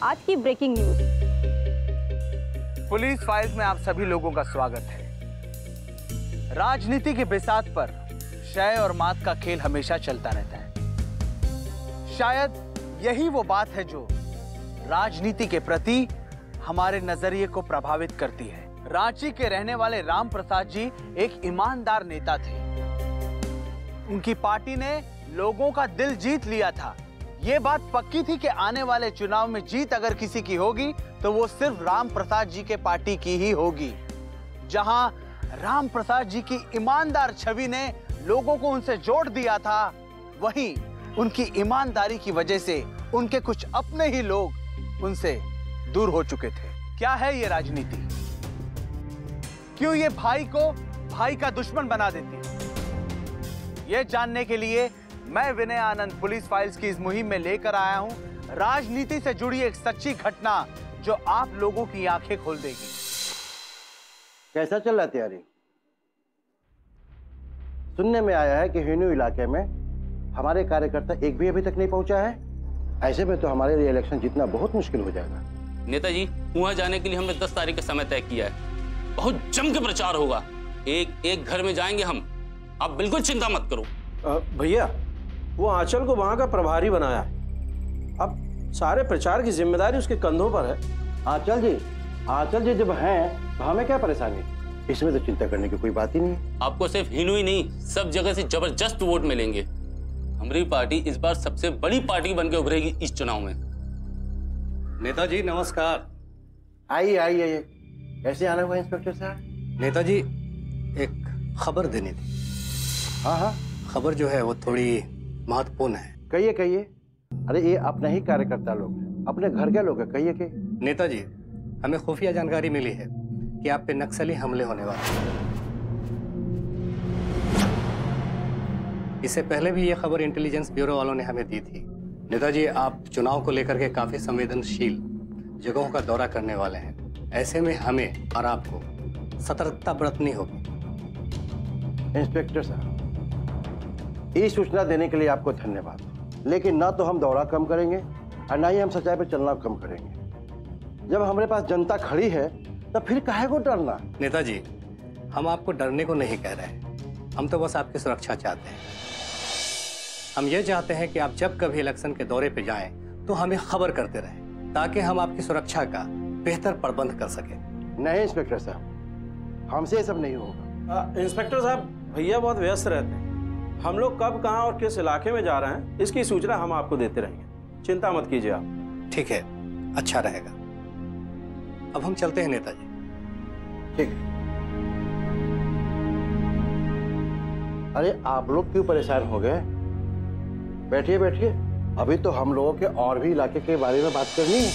आज की breaking news. Police files में आप सभी लोगों का स्वागत है। राजनीति के बिसात पर शय और मात का खेल हमेशा चलता रहता है। शायद यही वो बात है जो राजनीति के प्रति हमारे नजरिए को प्रभावित करती है। रांची के रहने वाले राम प्रसाद जी एक ईमानदार नेता थे। उनकी पार्टी ने लोगों का दिल जीत लिया था। ये बात पक्की थी कि आने वाले चुनाव में जीत अगर किसी की होगी तो वो सिर्फ राम प्रसाद जी के पार्टी की ही होगी। जहां राम प्रसाद जी की ईमानदार छवि ने लोगों को उनसे जोड़ दिया था, वहीं उनकी ईमानदारी की वजह से उनके कुछ अपने ही लोग उनसे दूर हो चुके थे। क्या है ये राजनीति? क्यों ये भाई को भाई का दुश्मन बना देती है? ये जानने के लिए मैं विनय आनंद पुलिस फाइल्स की इस मुहिम में लेकर आया हूं राजनीति से जुड़ी एक सच्ची घटना जो आप लोगों की आंखें खोल देगी। कैसा चल रहा है तैयारी? सुनने में आया है कि हिनू इलाके में हमारे कार्यकर्ता एक भी अभी तक नहीं पहुंचा है। ऐसे में तो हमारे लिए इलेक्शन जीतना बहुत मुश्किल हो जाएगा। नेताजी, वहां जाने के लिए हमने 10 तारीख का समय तय किया है। बहुत जम के प्रचार होगा। एक घर में जाएंगे हम। आप बिल्कुल चिंता मत करो। भैया, वो आंचल को वहां का प्रभारी बनाया है। अब सारे प्रचार की जिम्मेदारी उसके कंधों पर है। आंचल जी जब हैं तो हमें क्या परेशानी? इसमें तो चिंता करने की कोई बात ही नहीं है। आपको सिर्फ हिनू ही नहीं, सब जगह से जबरदस्त वोट मिलेंगे। हमारी पार्टी इस बार सबसे बड़ी पार्टी बनकर उभरेगी इस चुनाव में। नेताजी नमस्कार। आइए। कैसे आना हुआ इंस्पेक्टर साहब? नेताजी, एक खबर देनी थी। हाँ, खबर जो है वो थोड़ी महत्वपूर्ण है। कहिए। अरे ये अपने ही कार्यकर्ता लोग हैं, अपने घर के लोग हैं, कहिए कि। नेताजी, हमें खुफिया जानकारी मिली है कि आप पे नक्सली हमले होने वाले हैं। इससे पहले भी ये खबर इंटेलिजेंस ब्यूरो वालों ने हमें दी थी। नेताजी, आप चुनाव को लेकर के काफी संवेदनशील जगहों का दौरा करने वाले हैं। ऐसे में हमें और आपको सतर्कता बरतनी होगी। इंस्पेक्टर साहब, ये सूचना देने के लिए आपको धन्यवाद, लेकिन ना तो हम दौरा कम करेंगे और ना ही हम सच्चाई पर चलना कम करेंगे। जब हमारे पास जनता खड़ी है तब फिर काहे को डरना? नेताजी, हम आपको डरने को नहीं कह रहे हैं। हम तो बस आपकी सुरक्षा चाहते हैं। हम ये चाहते हैं कि आप जब कभी इलेक्शन के दौरे पे जाएं तो हमें खबर करते रहें, ताकि हम आपकी सुरक्षा का बेहतर प्रबंध कर सकें। नहीं इंस्पेक्टर साहब, हमसे ये सब नहीं होगा। इंस्पेक्टर साहब, भैया बहुत व्यस्त रहते हैं। हम लोग कब, कहाँ और किस इलाके में जा रहे हैं इसकी सूचना हम आपको देते रहेंगे। चिंता मत कीजिए आप। ठीक है, अच्छा रहेगा। अब हम चलते हैं नेताजी। ठीक है। अरे आप लोग क्यों परेशान हो गए? बैठिए। अभी तो हम लोगों के और भी इलाके के बारे में बात करनी है।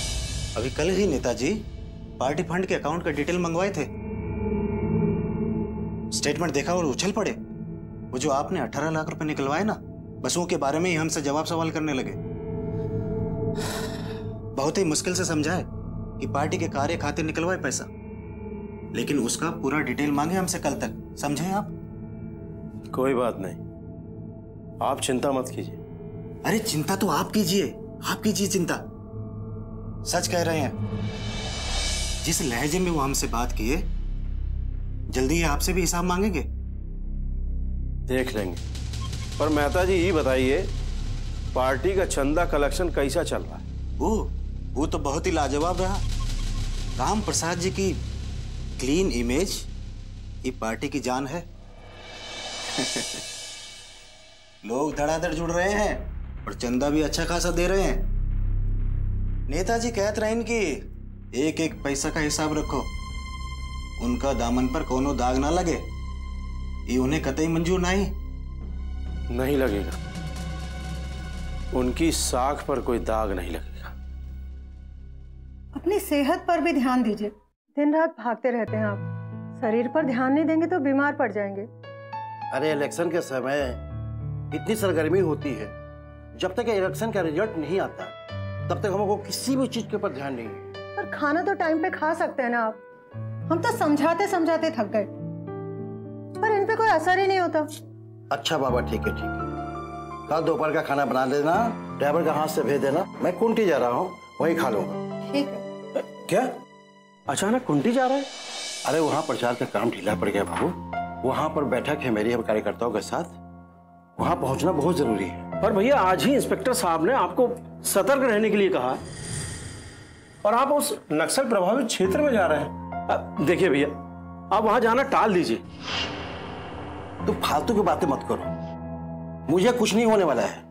अभी कल ही नेताजी पार्टी फंड के अकाउंट का डिटेल मंगवाए थे। स्टेटमेंट देखा और उछल पड़े। वो जो आपने 18 लाख रुपए निकलवाए ना, बस वो के बारे में ही हमसे जवाब सवाल करने लगे। बहुत ही मुश्किल से समझाए कि पार्टी के कार्य खातिर निकलवाए पैसा, लेकिन उसका पूरा डिटेल मांगे हमसे कल तक। समझे आप? कोई बात नहीं, आप चिंता मत कीजिए। अरे चिंता तो आप कीजिए चिंता। सच कह रहे हैं। जिस लहजे में वो हमसे बात किए, जल्दी ही आपसे भी हिसाब मांगेंगे। देख लेंगे। पर मेहता जी ये बताइए, पार्टी का चंदा कलेक्शन कैसा चल रहा है? वो तो बहुत ही लाजवाब रहा। राम प्रसाद जी की क्लीन इमेज ये पार्टी की जान है। लोग धड़ाधड़ जुड़ रहे हैं और चंदा भी अच्छा खासा दे रहे हैं। नेताजी कहते रहे कि एक एक पैसा का हिसाब रखो, उनका दामन पर कोनो दाग ना लगे। ये उन्हें कतई मंजूर नहीं लगेगा। उनकी साख पर कोई दाग नहीं लगेगा। अपनी सेहत पर भी ध्यान दीजिए। दिन रात भागते रहते हैं आप। शरीर पर ध्यान नहीं देंगे तो बीमार पड़ जाएंगे। अरे इलेक्शन के समय इतनी सरगर्मी होती है, जब तक इलेक्शन का रिजल्ट नहीं आता तब तक हमको किसी भी चीज के ऊपर ध्यान नहीं है। पर खाना तो टाइम पे खा सकते हैं ना आप। हम तो समझाते समझाते थक गए, पर इन पे कोई असर ही नहीं होता। अच्छा बाबा, ठीक है। कल दोपहर का खाना बना देना, ड्राइवर का हाथ से भेज देना, मैं कुंटी जा रहा हूँ, वहीं खा लूंगा। ठीक है। क्या अचानक कुंटी जा रहा है? अरे वहाँ प्रचार का काम ढीला पड़ गया बाबू। वहाँ पर बैठक है मेरी कार्यकर्ताओं के साथ, वहाँ पहुँचना बहुत जरूरी है। पर भैया आज ही इंस्पेक्टर साहब ने आपको सतर्क रहने के लिए कहा और आप उस नक्सल प्रभावित क्षेत्र में जा रहे हैं। देखिए भैया, आप वहां जाना टाल दीजिए। तो फालतू की बातें मत करो, मुझे कुछ नहीं होने वाला है।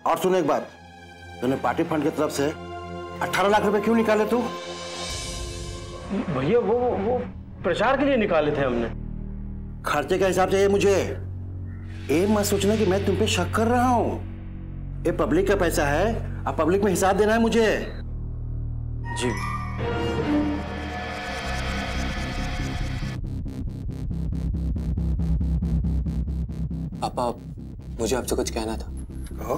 और सुनो एक बात, तूने पार्टी फंड की तरफ से 18 लाख रुपए क्यों निकाले तू? भैया वो प्रचार के लिए निकाले थे हमने। खर्चे के हिसाब से ये मुझे ये मत सोचना कि मैं तुम पे शक कर रहा हूं। ये पब्लिक का पैसा है, अब पब्लिक में हिसाब देना है मुझे। जी पापा, मुझे आपसे कुछ कहना था। कहो।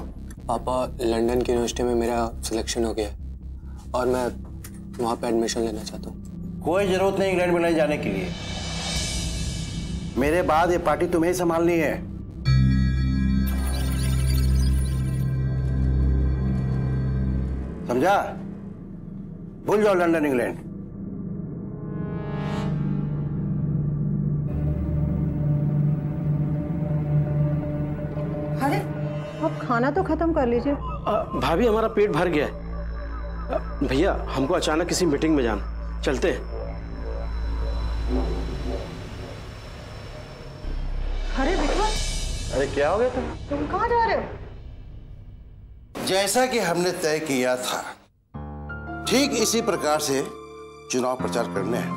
पापा, लंदन की यूनिवर्सिटी में मेरा सिलेक्शन हो गया है और मैं वहाँ पे एडमिशन लेना चाहता हूँ। कोई जरूरत नहीं इंग्लैंड में ले जाने के लिए। मेरे बाद ये पार्टी तुम्हें ही संभालनी है। समझा? भूल जाओ लंदन इंग्लैंड। अरे आप खाना तो खत्म कर लीजिए। भाभी, हमारा पेट भर गया है। भैया, हमको अचानक किसी मीटिंग में जाना, चलते हैं। अरे विक्रम, अरे क्या हो गया तुम कहाँ जा रहे हो? जैसा कि हमने तय किया था, ठीक इसी प्रकार से चुनाव प्रचार करने हैं।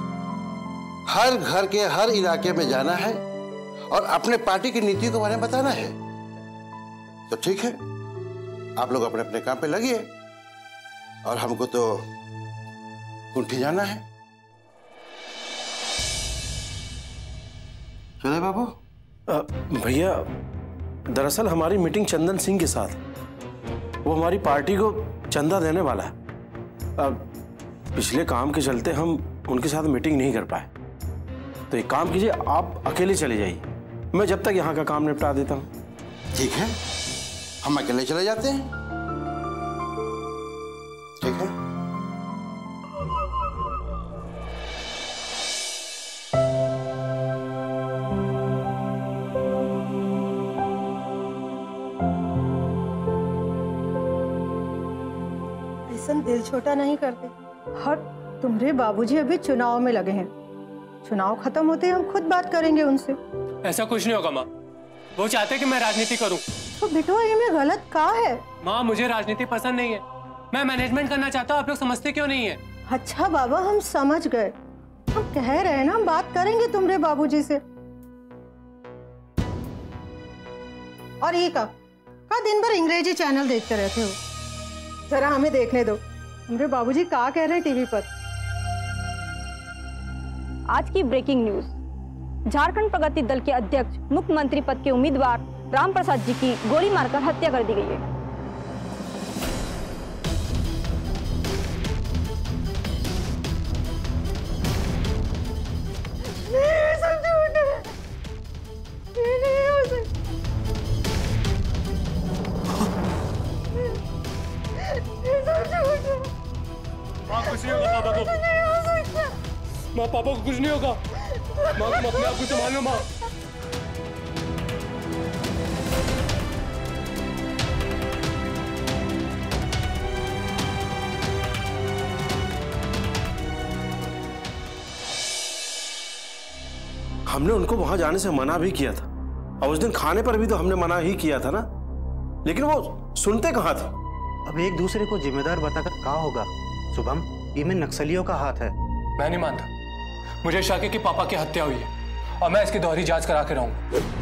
हर घर के हर इलाके में जाना है और अपने पार्टी की नीति के बारे में बताना है। तो ठीक है, आप लोग अपने अपने काम पे लगिए और हमको तो कुंठी जाना है। चले बाबू। भैया, दरअसल हमारी मीटिंग चंदन सिंह के साथ, वो हमारी पार्टी को चंदा देने वाला है। पिछले काम के चलते हम उनके साथ मीटिंग नहीं कर पाए। तो एक काम कीजिए, आप अकेले चले जाइए, मैं जब तक यहाँ का काम निपटा देता हूँ। ठीक है, हम अकेले चले जाते हैं। ठीक है। ऐसा दिल छोटा नहीं करते। और तुम्हारे बाबूजी अभी चुनाव में लगे हैं। चुनाव खत्म होते ही हम खुद बात करेंगे उनसे। ऐसा कुछ नहीं होगा माँ, वो चाहते कि मैं राजनीति करूं। तो बेटवा, ये में गलत क्या है? माँ, मुझे राजनीति पसंद नहीं है, मैं मैनेजमेंट करना चाहता हूँ। आप लोग समझते क्यों नहीं है? अच्छा बाबा, हम समझ गए। हम कह रहे हैं ना, हम बात करेंगे तुम्हारे बाबूजी से। और ये का दिन भर अंग्रेजी चैनल देखते रहते हो? जरा हमें देखने दो, तुम्हारे बाबूजी क्या कह रहे हैं टीवी पर। आज की ब्रेकिंग न्यूज। झारखंड प्रगति दल के अध्यक्ष मुख्यमंत्री पद के उम्मीदवार राम प्रसाद जी की गोली मारकर हत्या कर दी गई है। माँ, कुछ नहीं होगा पापा को। माँ, पापा को कुछ नहीं होगा। माँ, तुम अपने आप को संभाल लो। माँ, हमने उनको वहां जाने से मना भी किया था और उस दिन खाने पर भी तो हमने मना ही किया था ना, लेकिन वो सुनते कहाँ थे। अब एक दूसरे को जिम्मेदार बताकर क्या होगा शुभम? इनमें नक्सलियों का हाथ है। मैं नहीं मानता। मुझे शक है कि पापा की हत्या हुई है और मैं इसकी दोहरी जांच करा के रहूंगा।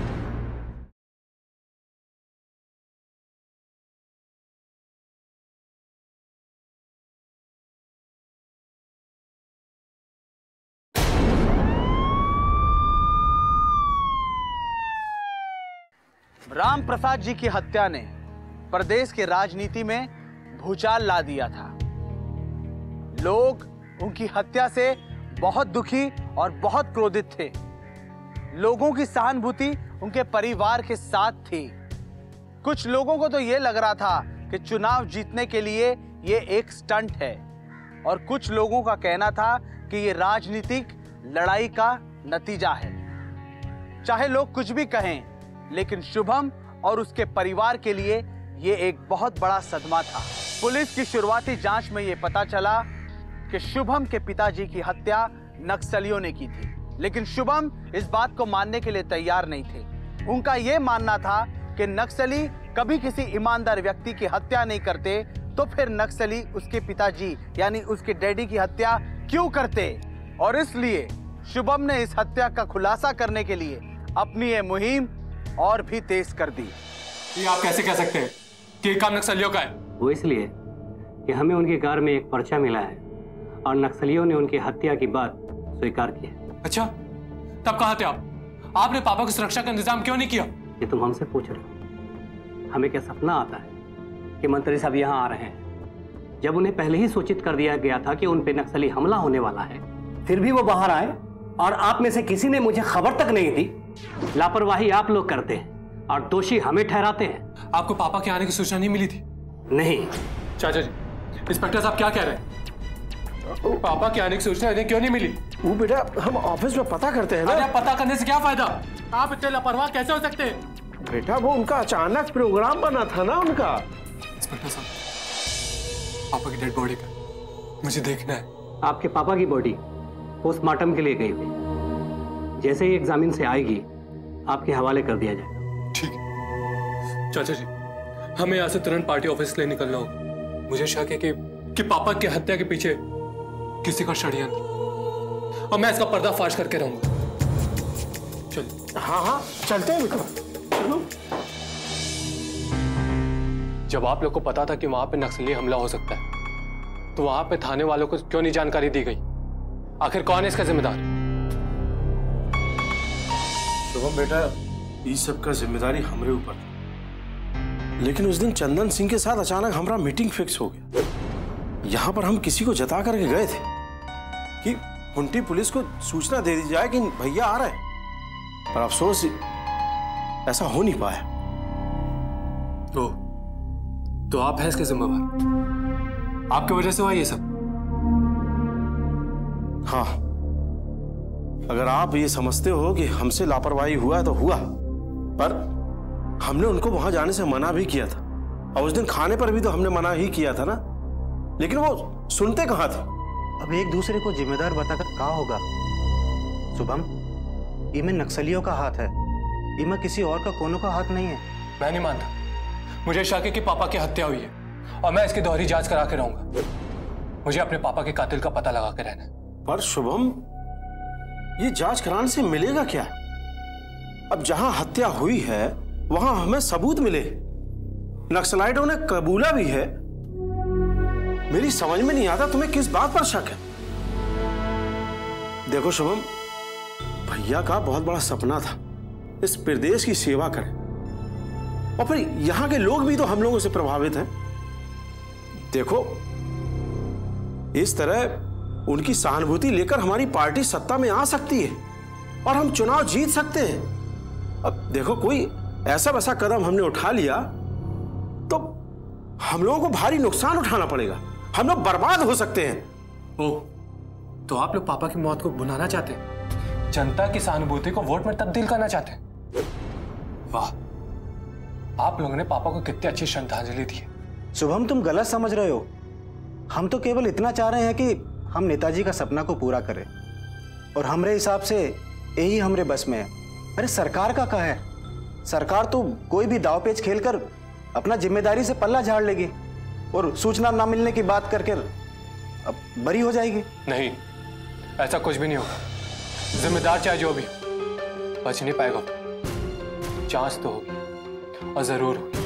राम प्रसाद जी की हत्या ने प्रदेश के राजनीति में भूचाल ला दिया था। लोग उनकी हत्या से बहुत दुखी और बहुत क्रोधित थे। लोगों की सहानुभूति उनके परिवार के साथ थी। कुछ लोगों को तो ये लग रहा था कि चुनाव जीतने के लिए ये एक स्टंट है, और कुछ लोगों का कहना था कि ये राजनीतिक लड़ाई का नतीजा है। चाहे लोग कुछ भी कहें, लेकिन शुभम और उसके परिवार के लिए ये एक बहुत बड़ा सदमा था। पुलिस की शुरुआती जांच में ये पता चला कि शुभम के पिताजी की हत्या नक्सलियों ने की थी, लेकिन शुभम इस बात को मानने के लिए तैयार नहीं थे। उनका यह मानना था कि नक्सली कभी किसी ईमानदार व्यक्ति की हत्या नहीं करते, तो फिर नक्सली उसके पिताजी यानी उसके डैडी की हत्या क्यों करते? और इसलिए शुभम ने इस हत्या का खुलासा करने के लिए अपनी ये मुहिम और भी तेज कर दी। ये आप कैसे कह सकते हैं कि ये काम नक्सलियों का है? वो इसलिए कि हमें उनके घर में एक पर्चा मिला है और नक्सलियों ने उनकी हत्या की बात स्वीकार की है। अच्छा, तब कहाँ थे आप? आपने पापा की सुरक्षा का इंतजाम क्यों नहीं किया? ये तुम हमसे पूछ रहे हो? हमें क्या सपना आता है कि मंत्री साहब यहाँ आ रहे हैं? जब उन्हें पहले ही सूचित कर दिया गया था कि उन पे नक्सली हमला होने वाला है, फिर भी वो बाहर आए और आप में से किसी ने मुझे खबर तक नहीं दी। लापरवाही आप लोग करते हैं और दोषी हमें ठहराते हैं। आपको पापा के आने की सूचना नहीं मिली थी? नहीं। चाचा जी, इंस्पेक्टर साहब क्या कह रहे हैं? पापा के आने की सूचना इन्हें क्यों नहीं मिली? वो बेटा हम ऑफिस में पता करते हैं ना। अरे पता करने से क्या फायदा? आप इतने लापरवाह कैसे हो सकते हैं? बेटा वो उनका अचानक प्रोग्राम बना था ना उनका। इंस्पेक्टर साहब, पापा की डेड बॉडी का मुझे देखना है। आपके पापा की बॉडी पोस्टमार्टम के लिए गई हुई, जैसे ही एग्जामिन से आएगी आपके हवाले कर दिया जाएगा। ठीक है चाचा जी, हमें यहाँ से तुरंत पार्टी ऑफिस के लिए निकलना होगा। मुझे शक है कि पापा की हत्या के पीछे किसी का षड्यंत्र, और मैं इसका पर्दाफाश करके रहूंगा। चल। हाँ चलते हैं बेटा, चलो। जब आप लोग को पता था कि वहां पे नक्सली हमला हो सकता है, तो वहां पे थाने वालों को क्यों नहीं जानकारी दी गई? आखिर कौन है इसका जिम्मेदार? शुभम बेटा, इस सब का जिम्मेदारी हमारे ऊपर था, लेकिन उस दिन चंदन सिंह के साथ अचानक हमारा मीटिंग फिक्स हो गया। यहाँ पर हम किसी को जता करके गए थे कि हुंटी पुलिस को सूचना दे दी जाए कि भैया आ रहे हैं, पर अफसोस ऐसा हो नहीं पाया। तो आप हैं इसके जिम्मेवार? आपकी वजह से हुआ ये सब? हाँ, अगर आप ये समझते हो कि हमसे लापरवाही हुआ है तो हुआ, पर हमने उनको वहां जाने से मना भी किया था, और उस दिन खाने पर भी तो हमने मना ही किया था ना, लेकिन वो सुनते कहाँ थे। अब एक दूसरे को जिम्मेदार बताकर क्या होगा? शुभम, इनमें नक्सलियों का हाथ है, इनमें किसी और का कोनो का हाथ नहीं है। मैं नहीं मानता। मुझे शक है कि पापा की हत्या हुई है, और मैं इसकी दोहरी जांच करा के रहूंगा। मुझे अपने पापा के कातिल का पता लगा के रहना है। पर शुभम, ये जांच कराने से मिलेगा क्या? अब जहां हत्या हुई है वहां हमें सबूत मिले, नक्सलाइटों ने कबूला भी है। मेरी समझ में नहीं आता तुम्हें किस बात पर शक है। देखो शुभम, भैया का बहुत बड़ा सपना था इस प्रदेश की सेवा करें, और फिर यहां के लोग भी तो हम लोगों से प्रभावित हैं। देखो, इस तरह उनकी सहानुभूति लेकर हमारी पार्टी सत्ता में आ सकती है और हम चुनाव जीत सकते हैं। अब देखो, कोई ऐसा वैसा कदम हमने उठा लिया तो हम लोगों को भारी नुकसान उठाना पड़ेगा, हम लोग बर्बाद हो सकते हैं। तो आप लोग पापा की मौत को भुनाना चाहते हैं, जनता की सहानुभूति को वोट में तब्दील करना चाहते हैं। वाह, आप लोगों ने पापा को कितनी अच्छी श्रद्धांजलि दी है। शुभम, तुम गलत समझ रहे हो। हम तो केवल इतना चाह रहे हैं कि हम नेताजी का सपना को पूरा करें, और हमारे हिसाब से यही हमारे बस में है। अरे सरकार का क्या है? सरकार तो कोई भी दावपेच खेलकर अपना जिम्मेदारी से पल्ला झाड़ लेगी और सूचना ना मिलने की बात करके अब बरी हो जाएगी। नहीं, ऐसा कुछ भी नहीं होगा। जिम्मेदार चाहे जो भी हो, बच नहीं पाएगा। जांच तो होगी, और जरूर होगी।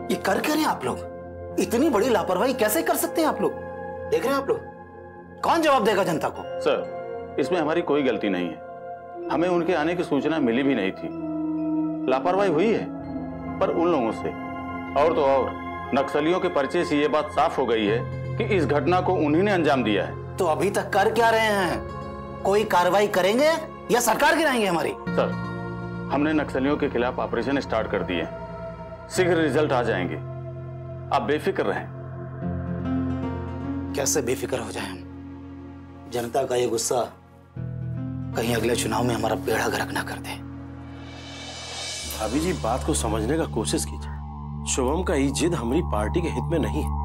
ये कर क्या रहे हैं आप लोग? इतनी बड़ी लापरवाही कैसे कर सकते हैं आप लोग? देख रहे हैं आप लोग, कौन जवाब देगा जनता को? सर, इसमें हमारी कोई गलती नहीं है। हमें उनके आने की सूचना मिली भी नहीं थी। लापरवाही हुई है पर उन लोगों से, और तो और नक्सलियों के पर्चे से ये बात साफ हो गई है कि इस घटना को उन्हीं ने अंजाम दिया है। तो अभी तक कर क्या रहे हैं? कोई कार्रवाई करेंगे या सरकार गिराएंगे हमारी? सर, हमने नक्सलियों के खिलाफ ऑपरेशन स्टार्ट कर दिए। शीघ्र रिजल्ट आ जाएंगे, आप बेफिक्र रहें। कैसे बेफिक्र हो जाए हम? जनता का ये गुस्सा कहीं अगले चुनाव में हमारा बेड़ा गर्क ना कर दे। भाभी जी, बात को समझने का कोशिश कीजिए। शुभम का ये जिद हमारी पार्टी के हित में नहीं है।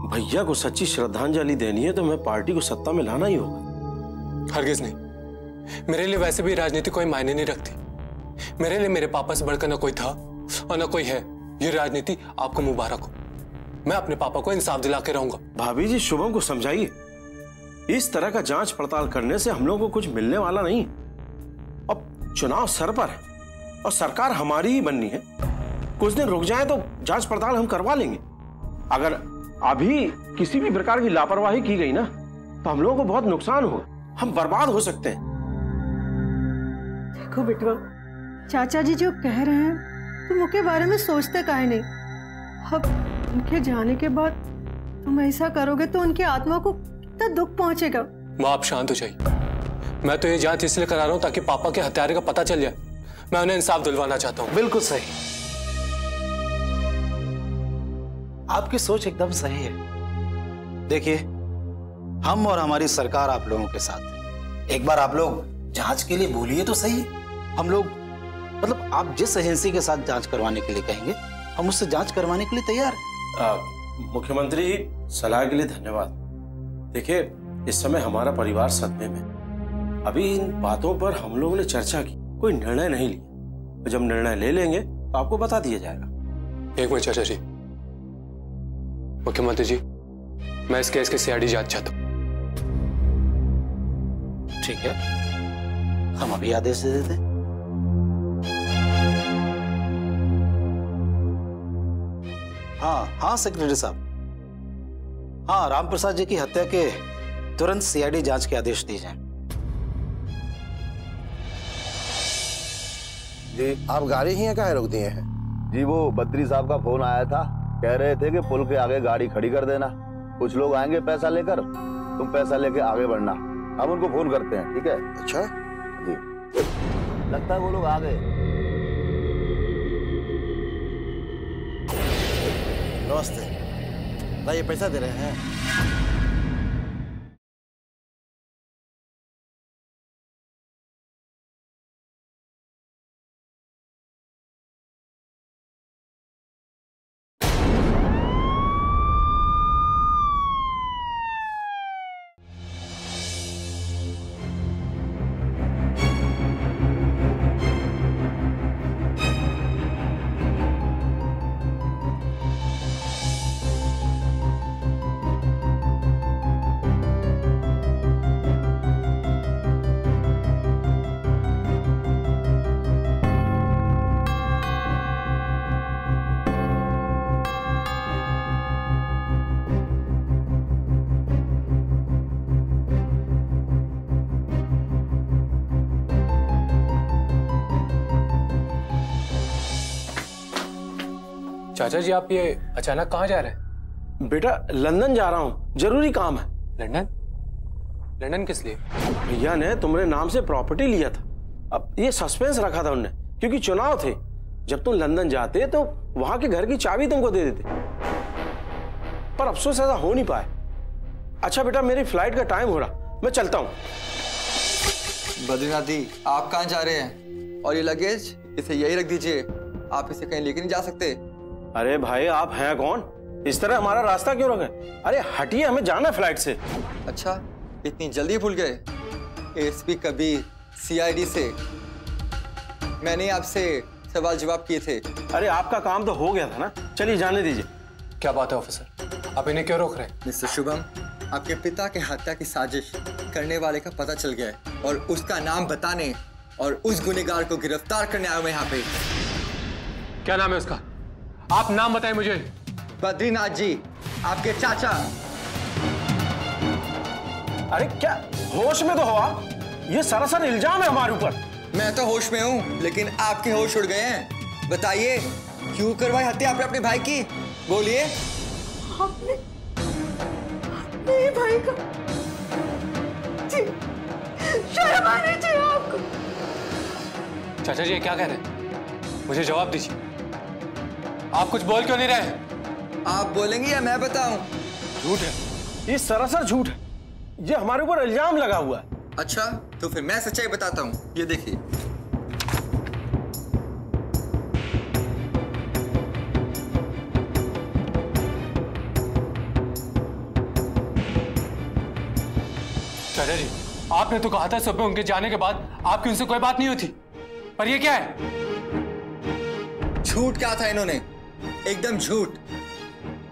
भैया को सच्ची श्रद्धांजलि देनी है तो मैं पार्टी को सत्ता में लाना ही होगा। हरगिज नहीं, मेरे लिए वैसे भी राजनीति कोई मायने नहीं रखती। मेरे लिए मेरे पापा से बढ़कर ना कोई था और ना कोई है। ये राजनीति आपको मुबारक हो। मैं अपने पापा को इंसाफ दिला के रहूंगा। भाभी जी, शुभम को समझाइए, इस तरह का जांच पड़ताल करने से हम लोगों को कुछ मिलने वाला नहीं। अब चुनाव सर पर है और सरकार हमारी ही बननी है। कुछ दिन रुक जाए तो जांच पड़ताल हम करवा लेंगे। अगर अभी किसी भी प्रकार की लापरवाही की गई ना तो हम लोगों को बहुत नुकसान होगा, हम बर्बाद हो सकते हैं। देखो बेटवा, चाचा जी जो कह रहे हैं तुम उनके बारे में सोचते काहे नहीं? अब उनके जाने के बाद तुम ऐसा करोगे तो उनकी आत्मा को कितना दुख पहुंचेगा। माँ, आप शांत हो जाइए। मैं तो ये जांच इसलिए करा रहा हूं ताकि पापा के हत्यारे का पता चल जाए। मैं उन्हें इंसाफ दिलवाना चाहता हूँ। बिल्कुल सही, आपकी सोच एकदम सही है। देखिए, हम और हमारी सरकार आप लोगों के साथ है। एक बार आप लोग जांच के लिए बोलिए तो सही। हम लोग, मतलब आप जिस एजेंसी के साथ जांच करवाने के लिए कहेंगे हम उससे जांच करवाने के लिए तैयार हैं। मुख्यमंत्री, सलाह के लिए धन्यवाद। देखिए, इस समय हमारा परिवार सदमे में। अभी इन बातों पर हम लोगों ने चर्चा की, कोई निर्णय नहीं लिया। तो जब निर्णय ले लेंगे तो आपको बता दिया जाएगा। एक मिनट चाचा जी। मुख्यमंत्री जी, मैं इस केस की सीआईडी जांच चाहता हूं। ठीक है, हम अभी आदेश दे देते हैं। हाँ सेक्रेटरी साहब, हाँ, राम प्रसाद जी की हत्या के तुरंत सीआईडी जांच के आदेश दिए जाएं। जी, आप गाड़ी ही काहे रोक दिए हैं? जी, वो बद्री साहब का फोन आया था, कह रहे थे कि पुल के आगे गाड़ी खड़ी कर देना, कुछ लोग आएंगे पैसा लेकर, तुम पैसा लेके आगे बढ़ना। हम उनको फोन करते हैं, ठीक है? अच्छा जी, लगता है वो लोग आ गए। नमस्ते, ये पैसा दे रहे हैं? चाचा जी, आप ये अचानक कहाँ जा रहे हैं? बेटा, लंदन जा रहा हूँ, जरूरी काम है। लंदन? लंदन किस लिए? भैया ने तुम्हारे नाम से प्रॉपर्टी लिया था। अब ये सस्पेंस रखा था उनने, क्योंकि चुनाव थे। जब तुम लंदन जाते तो वहां के घर की चाबी तुमको दे देते, पर अफसोस ऐसा हो नहीं पाया। अच्छा बेटा, मेरी फ्लाइट का टाइम हो रहा, मैं चलता हूँ। बद्रीनाथ जी, आप कहाँ जा रहे हैं? और ये लगेज इसे यही रख दीजिए, आप इसे कहीं लेके नहीं जा सकते। अरे भाई, आप हैं कौन? इस तरह हमारा रास्ता क्यों रोके? अरे हटिए, हमें जाना फ्लाइट से। अच्छा, इतनी जल्दी भूल गए? एसपी कबीर, सीआईडी से मैंने आपसे सवाल जवाब किए थे। अरे आपका काम तो हो गया था ना, चलिए जाने दीजिए। क्या बात है ऑफिसर, आप इन्हें क्यों रोक रहे हैं? मिस्टर शुभम, आपके पिता के हत्या की साजिश करने वाले का पता चल गया है और उसका नाम बताने और उस गुनहगार को गिरफ्तार करने आया हूं यहाँ पे। क्या नाम है उसका? आप नाम बताएं मुझे। बद्रीनाथ जी, आपके चाचा। अरे क्या होश में तो हो आप? ये सरासर इल्जाम है हमारे ऊपर। मैं तो होश में हूँ, लेकिन आपके होश उड़ गए हैं। बताइए, क्यों करवाई हत्या आपने अपने भाई की? बोलिए। नहीं भाई का। जी, शर्म आनी चाहिए आपको। चाचा जी ये क्या कह रहे हैं? मुझे जवाब दीजिए। आप कुछ बोल क्यों नहीं रहे? आप बोलेंगे या मैं बताऊं? झूठ है, ये सरासर झूठ है। ये हमारे ऊपर इल्जाम लगा हुआ है। अच्छा, तो फिर मैं सच्चाई बताता हूं। ये देखिए। चाचा जी आपने तो कहा था सुबह उनके जाने के बाद आपकी उनसे कोई बात नहीं हुई थी, पर ये क्या है? झूठ कहा था इन्होंने, एकदम झूठ।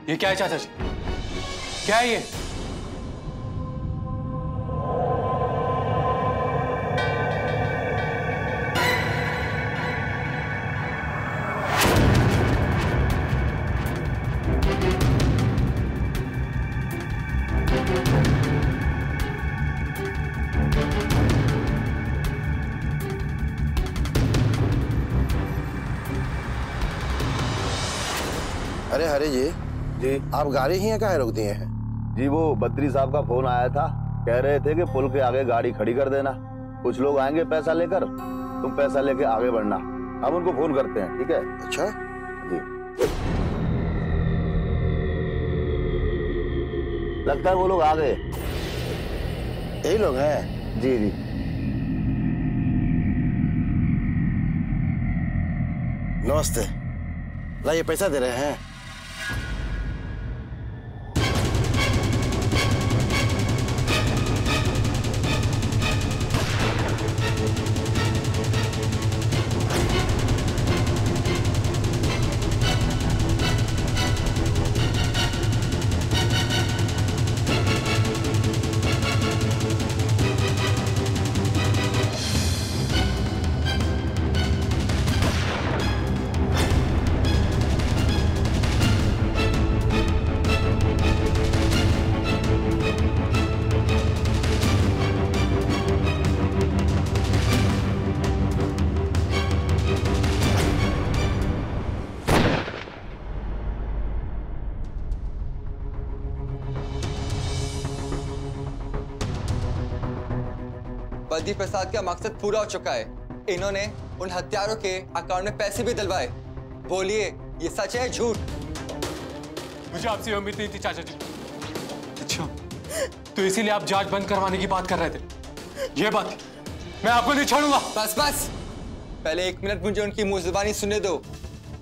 ये क्या है चाचा जी? क्या है ये? अरे हरे जी, आप गाड़ी ही कहाँ रोक दिए हैं? जी वो बद्री साहब का फोन आया था, कह रहे थे कि पुल के आगे गाड़ी खड़ी कर देना, कुछ लोग आएंगे पैसा लेकर, तुम पैसा लेके आगे बढ़ना। हम उनको फोन करते हैं, ठीक है? अच्छा जी। लगता है वो लोग आ गए। यही लोग हैं? जी जी। नमस्ते। लाइए पैसा दे रहे हैं। बद्री प्रसाद का मकसद पूरा हो चुका है। इन्होंने उन हत्यारों के अकाउंट में पैसे भी डलवाए। बोलिए, ये सच है झूठ? मुझे आपसे उम्मीद नहीं थी चाचा जी। अच्छा, तो इसीलिए आप जांच बंद करवाने की बात कर रहे थे? ये बात मैं आपको नहीं छोड़ूंगा। बस बस, पहले 1 मिनट मुझे उनकी मुंह जुबानी सुनने दो।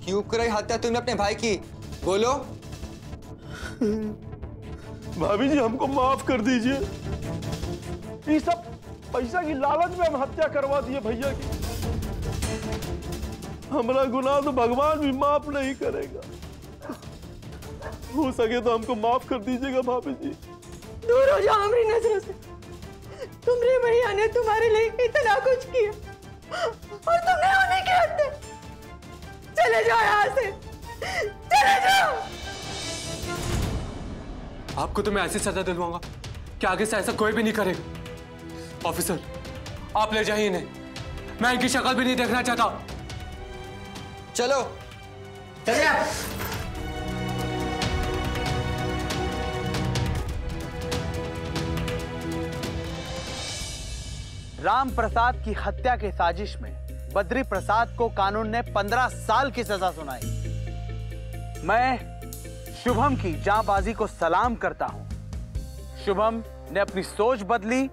क्यों कराई हत्या तुमने अपने भाई की? बोलो। भाभी जी हमको माफ कर दीजिए। ये सब पैसा की लालच में हम हत्या करवा दिए भैया की। हमारा गुनाह तो भगवान भी माफ नहीं करेगा। हो सके तो हमको माफ कर दीजिएगा भाभी जी। दूर हो जाओ हमारी नजरों से। तुम्हारे भैया ने तुम्हारे लिए इतना कुछ किया और तुमने उन्हें क्या हत्या। चले जाओ यहाँ से, चले जाओ। आपको तो मैं ऐसी सजा दिलवाऊंगा कि आगे से ऐसा कोई भी नहीं करेगा। ऑफिसर, आप ले जाइए इन्हें। मैं इनकी शक्ल भी नहीं देखना चाहता। चलो चलिए। राम प्रसाद की हत्या के साजिश में बद्री प्रसाद को कानून ने 15 साल की सजा सुनाई। मैं शुभम की जांबाजी को सलाम करता हूं। शुभम ने अपनी सोच बदली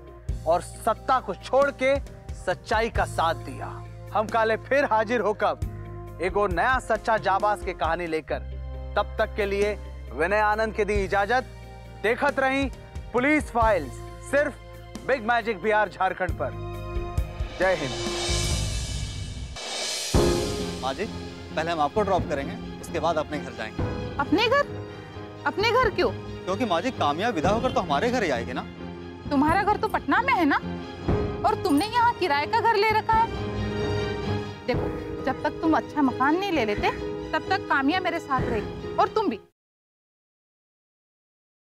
और सत्ता को छोड़ के सच्चाई का साथ दिया। हम काले फिर हाजिर होकर एक और नया सच्चा जाबाज की कहानी लेकर। तब तक के लिए विनय आनंद के दी इजाजत। देखत रही पुलिस फाइल्स, सिर्फ बिग मैजिक बिहार झारखंड पर। जय हिंद। माँ जी, पहले हम आपको ड्रॉप करेंगे, उसके बाद अपने घर जाएंगे। अपने घर? अपने घर क्यों? क्योंकि माँ जी कामया विदा होकर तो हमारे घर ही आएगी ना। तुम्हारा घर तो पटना में है ना, और तुमने यहाँ किराए का घर ले रखा है। देखो, जब तक तुम अच्छा मकान नहीं ले लेते तब तक कामया मेरे साथ रहेगी, और तुम भी।